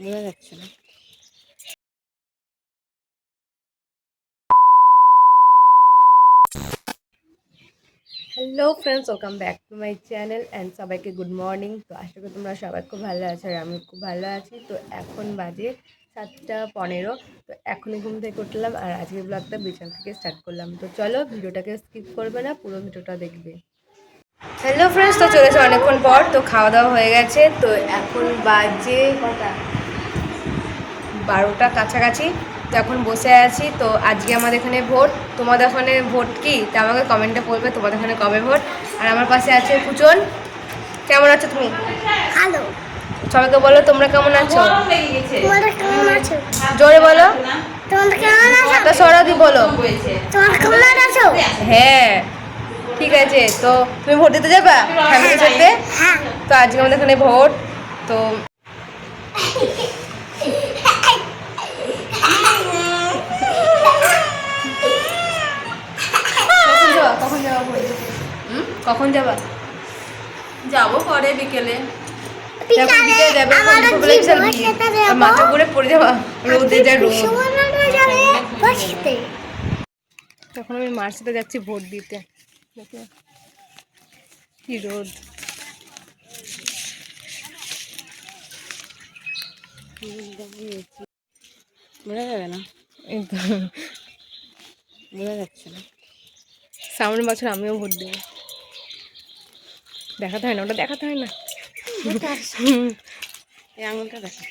বোঝা যাচ্ছে না। Hello friends, welcome back to my channel and সবাইকে গুড মর্নিং। তো আশা করি তোমরা সবাই খুব ভালো আছো আর আমি খুব ভালো আছি। তো এখন বাজে 7:15। তো এখনই ঘুম থেকে উঠলাম আর আজকের ব্লগটা বিছানা থেকে স্টার্ট করলাম। তো চলো, ভিডিওটাকে স্কিপ করবে না, পুরো ভিডিওটা দেখবে। হ্যালো ফ্রেন্ডস, তো চলেছে অনেকক্ষণ পর। তো খাওয়া দাওয়া হয়ে গেছে। তো এখন বাজে কটা, 12টা কাছাকাছি। তো এখন বসে আছি। তো আজকে আমাদের এখানে ভোট। তোমাদের ওখানে ভোট কি, তা আমাকে কমেন্টে বলবে তোমাদের এখানে কবে ভোট। আর আমার পাশে আছে কুচন। কেমন আছো তুমি? ভালো। সবাইকে বলো তোমরা কেমন আছো। তোমরা কেমন আছো? জোরে বলো। তোমরা কেমন আছো? তো সরাদি বলো। তোমরা কেমন আছো? হ্যাঁ, ঠিক আছে। তো তুমি ভোট দিতে যাবা ফ্যামিলির সাথে? হ্যাঁ। তো আজকে আমাদের এখানে ভোট। তো কখন যাবা ভোট দিতে? কখন যাবা? যাবো পরে বিকেলে। বিকালে যাবে আমরা জীবন খেতে যাব। মাথা ঘুরে পড়ে যাবা, রোদে যা রোদ। সুবর্ণটা যাবে বসতে। তখন আমি মার সাথে যাচ্ছি ভোট দিতে। দেখো কি রোদ। বোঝা যাবে না, এই তো বোঝা যাচ্ছে না। সামনের বছর আমিও ভোট দেবো। দেখাতে হয় না, ওটা দেখাতে হয় না। এই আঙুলটা দেখা।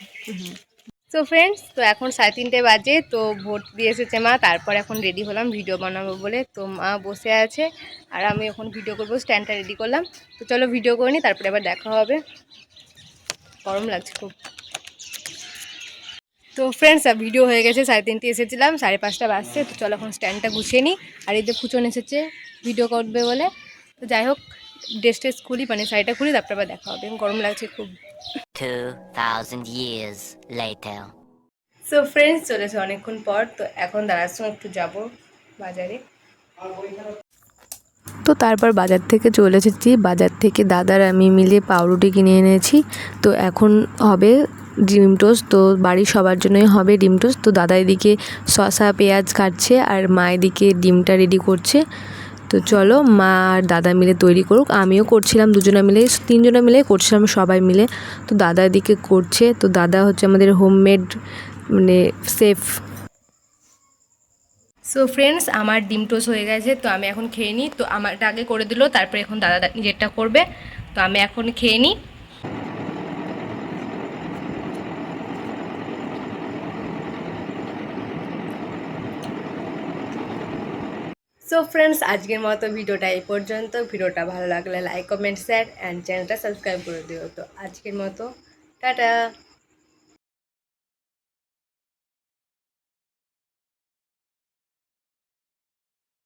তো ফ্রেন্ডস, তো এখন 3:30 বাজে। তো ভোট দিয়ে এসেছে মা, তারপর এখন রেডি হলাম ভিডিও বানাবো বলে। তো মা বসে আছে আর আমি এখন ভিডিও করবো, স্ট্যান্ডটা রেডি করলাম। তো চলো ভিডিও করে নিই, তারপরে আবার দেখা হবে। গরম লাগছে খুব। তো ফ্রেন্ডস, ভিডিও হয়ে গেছে। 3:30 এসেছিলাম, 5:30 বাজছে। তো চলো এখন স্ট্যান্ডটা গুছিয়ে নিই। আর এই যে খুচন এসেছে ভিডিও করবে বলে। তো যাই হোক, ড্রেস ট্রেস খুলি, মানে শাড়িটা খুলি, তারপরে আবার দেখা হবে। গরম লাগছে খুব। 2000 years later. সো ফ্রেন্ডস, চলেছে অনেকক্ষণ পর। তো এখন দাদার সঙ্গে একটু যাবো বাজারে। তো তারপর বাজার থেকে চলে এসেছি। বাজার থেকে দাদার আমি মিলে পাউরুটি কিনে এনেছি। তো এখন হবে ডিম টোস্ট। তো বাড়ির সবার জন্যই হবে ডিম টোস্ট। তো দাদা এদিকে শসা পেঁয়াজ কাটছে আর মা এদিকে ডিমটা রেডি করছে। তো চলো, মা আর দাদা মিলে তৈরি করুক। আমিও করছিলাম, দুজনে মিলে, তিনজনে মিলে করছিলাম, সবাই মিলে। তো দাদা এদিকে করছে। তো দাদা হচ্ছে আমাদের হোমমেড মানে সেফ। সো ফ্রেন্ডস, আমার ডিম টোস্ট হয়ে গেছে। তো আমি এখন খেয়ে নিই। তো আমারটা আগে করে দিল, তারপরে এখন দাদা নিজেরটা করবে। তো আমি এখন খেয়ে নিই। সো ফ্রেন্ডস, আজকের মতো ভিডিওটা এই পর্যন্ত। ভিডিওটা ভালো লাগলে লাইক কমেন্ট শেয়ার অ্যান্ড চ্যানেলটা সাবস্ক্রাইব করে দিও। তো আজকের মতো টাটা।